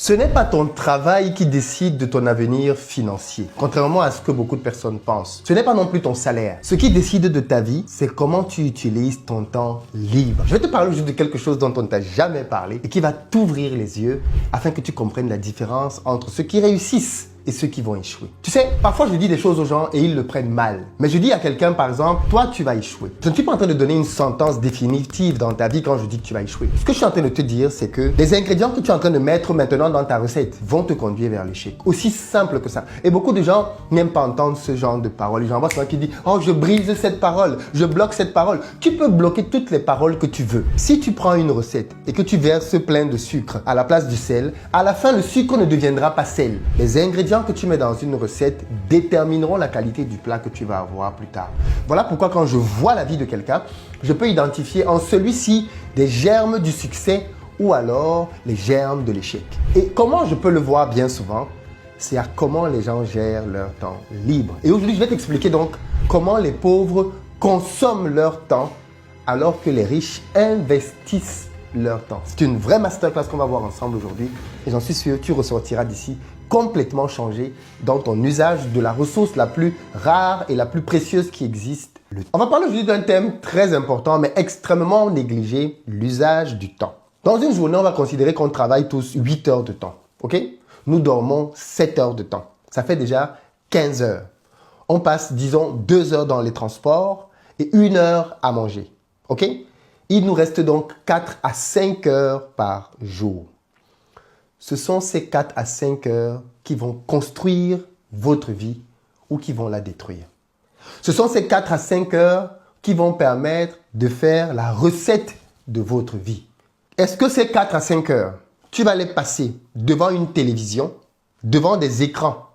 Ce n'est pas ton travail qui décide de ton avenir financier, contrairement à ce que beaucoup de personnes pensent. Ce n'est pas non plus ton salaire. Ce qui décide de ta vie, c'est comment tu utilises ton temps libre. Je vais te parler aujourd'hui de quelque chose dont on ne t'a jamais parlé et qui va t'ouvrir les yeux afin que tu comprennes la différence entre ceux qui réussissent et ceux qui vont échouer. Tu sais, parfois je dis des choses aux gens et ils le prennent mal. Mais je dis à quelqu'un par exemple, toi tu vas échouer. Je ne suis pas en train de donner une sentence définitive dans ta vie quand je dis que tu vas échouer. Ce que je suis en train de te dire, c'est que les ingrédients que tu es en train de mettre maintenant dans ta recette vont te conduire vers l'échec. Aussi simple que ça. Et beaucoup de gens n'aiment pas entendre ce genre de paroles. J'en vois souvent qui disent, oh je brise cette parole, je bloque cette parole. Tu peux bloquer toutes les paroles que tu veux. Si tu prends une recette et que tu verses plein de sucre à la place du sel, à la fin le sucre ne deviendra pas sel. Les ingrédients que tu mets dans une recette détermineront la qualité du plat que tu vas avoir plus tard. Voilà pourquoi quand je vois la vie de quelqu'un, je peux identifier en celui-ci des germes du succès ou alors les germes de l'échec. Et comment je peux le voir bien souvent, c'est à comment les gens gèrent leur temps libre. Et aujourd'hui, je vais t'expliquer donc comment les pauvres consomment leur temps alors que les riches investissent leur temps. C'est une vraie masterclass qu'on va voir ensemble aujourd'hui et j'en suis sûr, tu ressortiras d'ici complètement changé dans ton usage de la ressource la plus rare et la plus précieuse qui existe. On va parler aujourd'hui d'un thème très important mais extrêmement négligé, l'usage du temps. Dans une journée, on va considérer qu'on travaille tous 8 heures de temps. Ok? Nous dormons 7 heures de temps. Ça fait déjà 15 heures. On passe, disons, 2 heures dans les transports et 1 heure à manger. Ok? Il nous reste donc 4 à 5 heures par jour. Ce sont ces 4 à 5 heures qui vont construire votre vie ou qui vont la détruire. Ce sont ces 4 à 5 heures qui vont permettre de faire la recette de votre vie. Est-ce que ces 4 à 5 heures, tu vas les passer devant une télévision, devant des écrans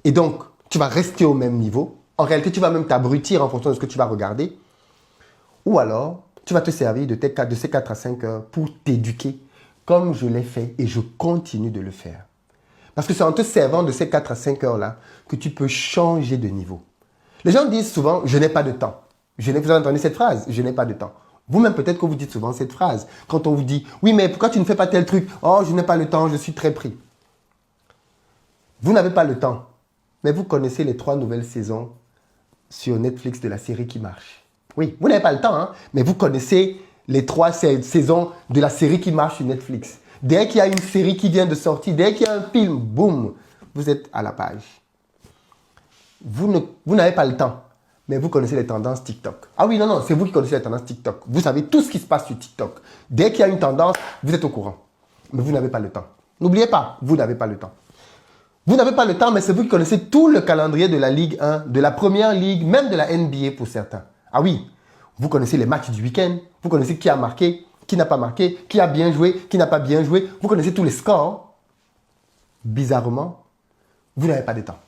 et donc tu vas rester au même niveau? En réalité, tu vas même t'abrutir en fonction de ce que tu vas regarder. Ou alors, tu vas te servir de ces 4 à 5 heures pour t'éduquer comme je l'ai fait et je continue de le faire. Parce que c'est en te servant de ces 4 à 5 heures-là que tu peux changer de niveau. Les gens disent souvent, je n'ai pas de temps. Vous avez entendu cette phrase, je n'ai pas de temps. Vous-même, peut-être que vous dites souvent cette phrase. Quand on vous dit, oui, mais pourquoi tu ne fais pas tel truc? Oh, je n'ai pas le temps, je suis très pris. Vous n'avez pas le temps, mais vous connaissez les 3 nouvelles saisons sur Netflix de la série qui marche. Oui, vous n'avez pas le temps, hein, mais vous connaissez les 3 saisons de la série qui marche sur Netflix. Dès qu'il y a une série qui vient de sortir, dès qu'il y a un film, boum, vous êtes à la page. Vous n'avez pas le temps, mais vous connaissez les tendances TikTok. Ah oui, non, c'est vous qui connaissez les tendances TikTok. Vous savez tout ce qui se passe sur TikTok. Dès qu'il y a une tendance, vous êtes au courant. Mais vous n'avez pas le temps. N'oubliez pas, vous n'avez pas le temps. Vous n'avez pas le temps, mais c'est vous qui connaissez tout le calendrier de la Ligue 1, de la Première Ligue, même de la NBA pour certains. Ah oui, vous connaissez les matchs du week-end, vous connaissez qui a marqué, qui n'a pas marqué, qui a bien joué, qui n'a pas bien joué. Vous connaissez tous les scores. Bizarrement, vous n'avez pas de temps.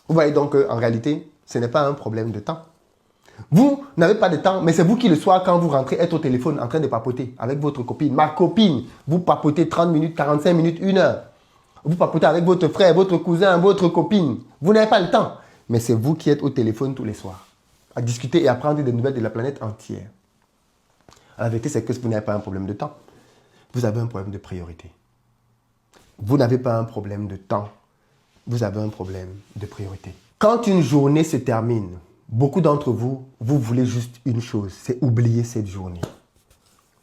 Vous voyez donc qu'en réalité, ce n'est pas un problème de temps. Vous n'avez pas de temps, mais c'est vous qui le soir, quand vous rentrez, êtes au téléphone en train de papoter avec votre copine. Ma copine, vous papotez 30 minutes, 45 minutes, 1 heure. Vous papotez avec votre frère, votre cousin, votre copine. Vous n'avez pas le temps, mais c'est vous qui êtes au téléphone tous les soirs à discuter et à prendre des nouvelles de la planète entière. La vérité, c'est que vous n'avez pas un problème de temps. Vous avez un problème de priorité. Vous n'avez pas un problème de temps. Vous avez un problème de priorité. Quand une journée se termine, beaucoup d'entre vous, vous voulez juste une chose, c'est oublier cette journée.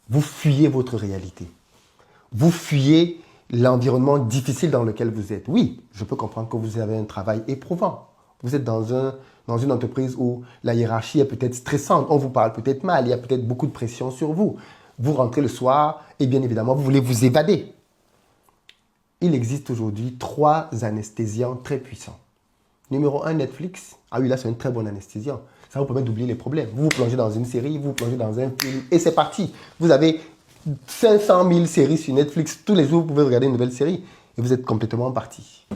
Vous fuyez votre réalité. Vous fuyez l'environnement difficile dans lequel vous êtes. Oui, je peux comprendre que vous avez un travail éprouvant. Vous êtes dans une entreprise où la hiérarchie est peut-être stressante. On vous parle peut-être mal. Il y a peut-être beaucoup de pression sur vous. Vous rentrez le soir et bien évidemment, vous voulez vous évader. Il existe aujourd'hui 3 anesthésiants très puissants. Numéro 1, Netflix. Ah oui, là, c'est un très bon anesthésiant. Ça vous permet d'oublier les problèmes. Vous vous plongez dans une série, vous vous plongez dans un film et c'est parti. Vous avez 500 000 séries sur Netflix. Tous les jours, vous pouvez regarder une nouvelle série et vous êtes complètement parti.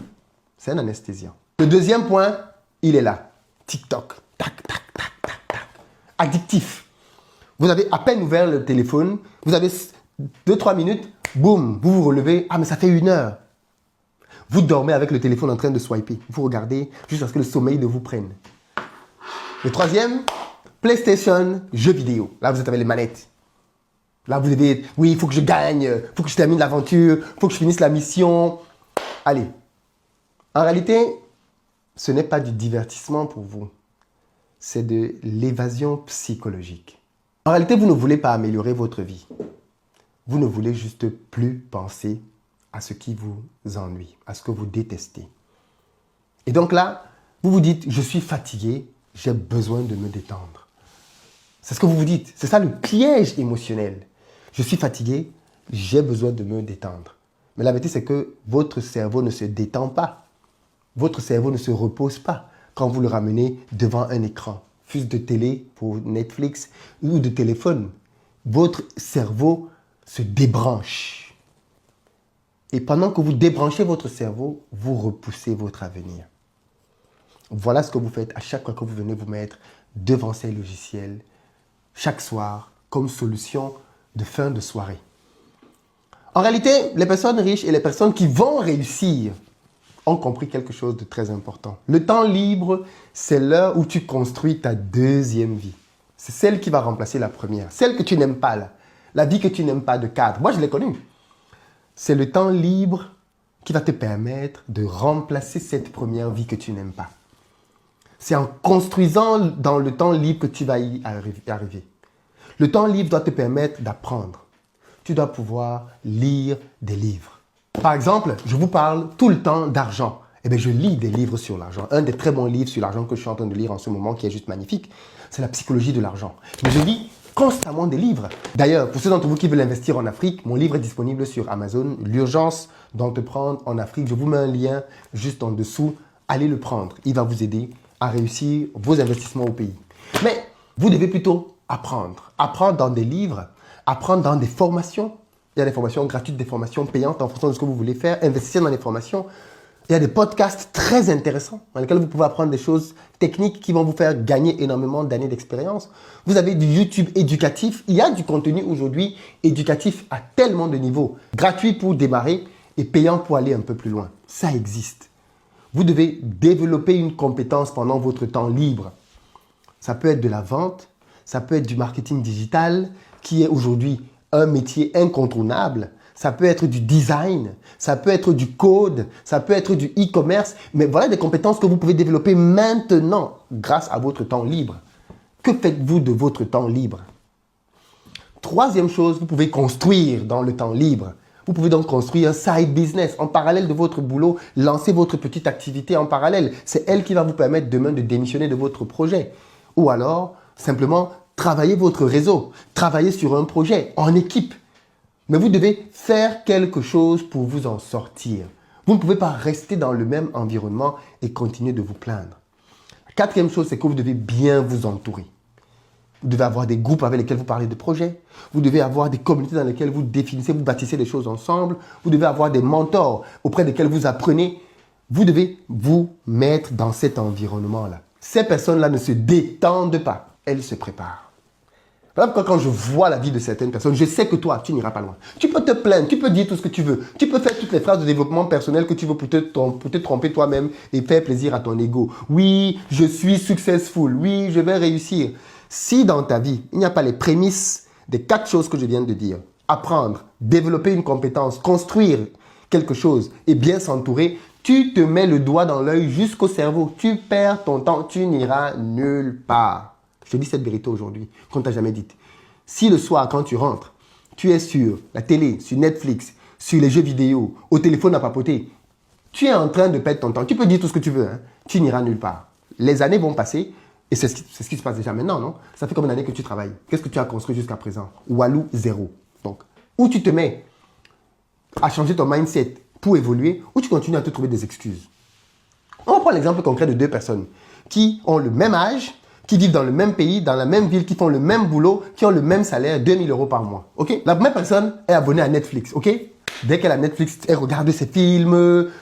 C'est un anesthésiant. Le deuxième point, il est là. TikTok. Tac, tac, tac, tac, tac. Addictif. Vous avez à peine ouvert le téléphone, vous avez 2-3 minutes, boum, vous vous relevez. Ah, mais ça fait 1 heure. Vous dormez avec le téléphone en train de swiper. Vous regardez jusqu'à ce que le sommeil ne vous prenne. Le troisième, PlayStation, jeux vidéo. Là, vous êtes avec les manettes. Là, vous devez être, oui, il faut que je gagne, il faut que je termine l'aventure, il faut que je finisse la mission. Allez. En réalité, ce n'est pas du divertissement pour vous. C'est de l'évasion psychologique. En réalité, vous ne voulez pas améliorer votre vie. Vous ne voulez juste plus penser à ce qui vous ennuie, à ce que vous détestez. Et donc là, vous vous dites, je suis fatigué, j'ai besoin de me détendre. C'est ce que vous vous dites. C'est ça le piège émotionnel. Je suis fatigué, j'ai besoin de me détendre. Mais la vérité, c'est que votre cerveau ne se détend pas. Votre cerveau ne se repose pas quand vous le ramenez devant un écran, fût-ce de télé pour Netflix ou de téléphone. Votre cerveau se débranche. Et pendant que vous débranchez votre cerveau, vous repoussez votre avenir. Voilà ce que vous faites à chaque fois que vous venez vous mettre devant ces logiciels, chaque soir, comme solution de fin de soirée. En réalité, les personnes riches et les personnes qui vont réussir ont compris quelque chose de très important. Le temps libre, c'est l'heure où tu construis ta deuxième vie. C'est celle qui va remplacer la première. Celle que tu n'aimes pas, là. La vie que tu n'aimes pas de cadre. Moi, je l'ai connue. C'est le temps libre qui va te permettre de remplacer cette première vie que tu n'aimes pas. C'est en construisant dans le temps libre que tu vas y arriver. Le temps libre doit te permettre d'apprendre. Tu dois pouvoir lire des livres. Par exemple, je vous parle tout le temps d'argent. Eh bien, je lis des livres sur l'argent. Un des très bons livres sur l'argent que je suis en train de lire en ce moment, qui est juste magnifique, c'est La psychologie de l'argent. Mais je lis constamment des livres. D'ailleurs, pour ceux d'entre vous qui veulent investir en Afrique, mon livre est disponible sur Amazon, L'urgence d'entreprendre en Afrique. Je vous mets un lien juste en dessous. Allez le prendre. Il va vous aider à réussir vos investissements au pays. Mais vous devez plutôt apprendre. Apprendre dans des livres, apprendre dans des formations. Il y a des formations gratuites, des formations payantes en fonction de ce que vous voulez faire. Investissez dans les formations. Il y a des podcasts très intéressants dans lesquels vous pouvez apprendre des choses techniques qui vont vous faire gagner énormément d'années d'expérience. Vous avez du YouTube éducatif. Il y a du contenu aujourd'hui éducatif à tellement de niveaux. Gratuit pour démarrer et payant pour aller un peu plus loin. Ça existe. Vous devez développer une compétence pendant votre temps libre. Ça peut être de la vente, ça peut être du marketing digital, qui est aujourd'hui un métier incontournable. Ça peut être du design, ça peut être du code, ça peut être du e-commerce. Mais voilà des compétences que vous pouvez développer maintenant grâce à votre temps libre. Que faites-vous de votre temps libre? Troisième chose, vous pouvez construire dans le temps libre. Vous pouvez donc construire un side business en parallèle de votre boulot, lancer votre petite activité en parallèle. C'est elle qui va vous permettre demain de démissionner de votre projet. Ou alors, simplement, travailler votre réseau, travailler sur un projet en équipe. Mais vous devez faire quelque chose pour vous en sortir. Vous ne pouvez pas rester dans le même environnement et continuer de vous plaindre. La quatrième chose, c'est que vous devez bien vous entourer. Vous devez avoir des groupes avec lesquels vous parlez de projets. Vous devez avoir des communautés dans lesquelles vous définissez, vous bâtissez des choses ensemble. Vous devez avoir des mentors auprès desquels vous apprenez. Vous devez vous mettre dans cet environnement-là. Ces personnes-là ne se détendent pas. Elles se préparent. Voilà pourquoi quand je vois la vie de certaines personnes, je sais que toi, tu n'iras pas loin. Tu peux te plaindre, tu peux dire tout ce que tu veux. Tu peux faire toutes les phrases de développement personnel que tu veux pour te tromper toi-même et faire plaisir à ton ego. Oui, je suis successful. Oui, je vais réussir. Si dans ta vie, il n'y a pas les prémices des 4 choses que je viens de dire, apprendre, développer une compétence, construire quelque chose et bien s'entourer, tu te mets le doigt dans l'œil jusqu'au cerveau. Tu perds ton temps, tu n'iras nulle part. Je te dis cette vérité aujourd'hui, qu'on ne t'a jamais dite. Si le soir, quand tu rentres, tu es sur la télé, sur Netflix, sur les jeux vidéo, au téléphone à papoter, tu es en train de perdre ton temps. Tu peux dire tout ce que tu veux, hein? Tu n'iras nulle part. Les années vont passer, et c'est ce qui se passe déjà maintenant, non? Ça fait combien d'années que tu travailles? Qu'est-ce que tu as construit jusqu'à présent? Walou, zéro. Donc, ou tu te mets à changer ton mindset pour évoluer, ou tu continues à te trouver des excuses. On prend l'exemple concret de 2 personnes qui ont le même âge, qui vivent dans le même pays, dans la même ville, qui font le même boulot, qui ont le même salaire, 2000 € par mois. Ok? La première personne est abonnée à Netflix. Ok? Dès qu'elle a Netflix, elle regarde ses films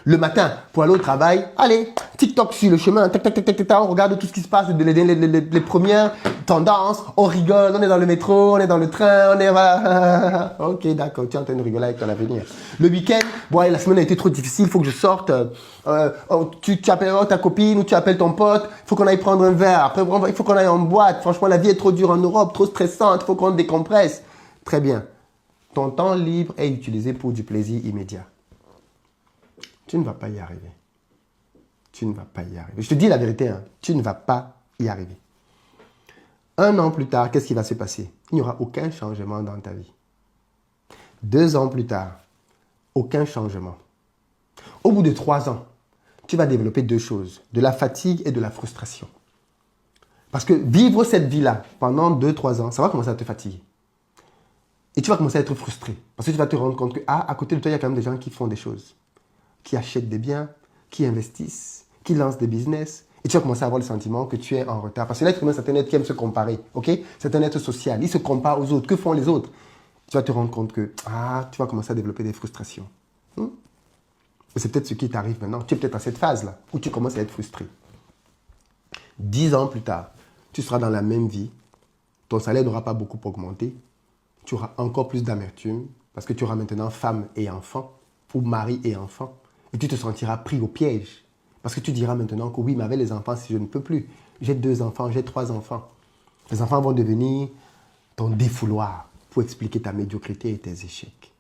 le matin pour aller au travail. Allez, TikTok sur le chemin, tac, tac, tac, tac, tac, on regarde tout ce qui se passe, les premières tendances, on rigole, on est dans le métro, on est dans le train, on est... Ok, d'accord, tu es en train de rigoler avec ton avenir. Le week-end, bon, la semaine a été trop difficile, il faut que je sorte. Tu appelles ta copine ou tu appelles ton pote, il faut qu'on aille prendre un verre. Après, il faut qu'on aille en boîte. Franchement, la vie est trop dure en Europe, trop stressante, il faut qu'on décompresse. Très bien. ton temps libre est utilisé pour du plaisir immédiat, tu ne vas pas y arriver. Tu ne vas pas y arriver. Je te dis la vérité, hein, tu ne vas pas y arriver. 1 an plus tard, qu'est-ce qui va se passer? Il n'y aura aucun changement dans ta vie. 2 ans plus tard, aucun changement. Au bout de 3 ans, tu vas développer 2 choses, de la fatigue et de la frustration. Parce que vivre cette vie-là pendant 2-3 ans, ça va commencer à te fatiguer. Et tu vas commencer à être frustré. Parce que tu vas te rendre compte que, à côté de toi, il y a quand même des gens qui font des choses. Qui achètent des biens, qui investissent, qui lancent des business. Et tu vas commencer à avoir le sentiment que tu es en retard. Parce que l'être humain, c'est un être qui aime se comparer. Ok? C'est un être social. Il se compare aux autres. Que font les autres? Tu vas te rendre compte que, tu vas commencer à développer des frustrations. Et c'est peut-être ce qui t'arrive maintenant. Tu es peut-être à cette phase-là, où tu commences à être frustré. 10 ans plus tard, tu seras dans la même vie. Ton salaire n'aura pas beaucoup augmenté. Tu auras encore plus d'amertume, parce que tu auras maintenant femme et enfant, ou mari et enfant. Et tu te sentiras pris au piège. Parce que tu diras maintenant que oui, mais avec les enfants, si je ne peux plus. J'ai 2 enfants, j'ai 3 enfants. Les enfants vont devenir ton défouloir pour expliquer ta médiocrité et tes échecs.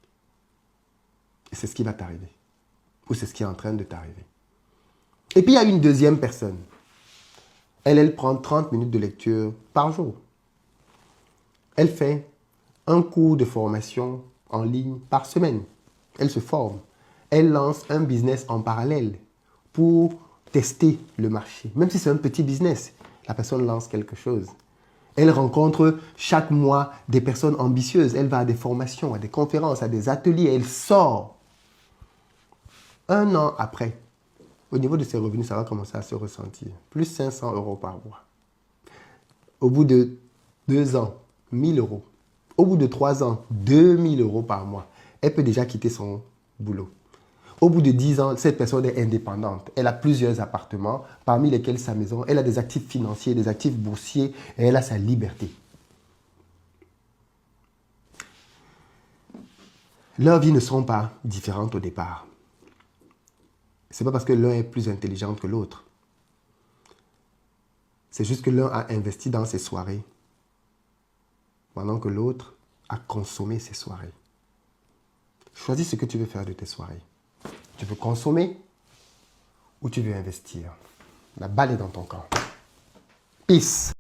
Et c'est ce qui va t'arriver. Ou c'est ce qui est en train de t'arriver. Et puis il y a une deuxième personne. Elle prend 30 minutes de lecture par jour. Elle fait un cours de formation en ligne par semaine. Elle se forme. Elle lance un business en parallèle pour tester le marché. Même si c'est un petit business, la personne lance quelque chose. Elle rencontre chaque mois des personnes ambitieuses. Elle va à des formations, à des conférences, à des ateliers. Elle sort. 1 an après, au niveau de ses revenus, ça va commencer à se ressentir. Plus 500 € par mois. Au bout de 2 ans, 1000 €. Au bout de 3 ans, 2000 € par mois. Elle peut déjà quitter son boulot. Au bout de 10 ans, cette personne est indépendante. Elle a plusieurs appartements, parmi lesquels sa maison. Elle a des actifs financiers, des actifs boursiers et elle a sa liberté. Leurs vies ne seront pas différentes au départ. Ce n'est pas parce que l'un est plus intelligent que l'autre. C'est juste que l'un a investi dans ses soirées, pendant que l'autre a consommé ses soirées. Choisis ce que tu veux faire de tes soirées. Tu veux consommer ou tu veux investir? La balle est dans ton camp. Peace.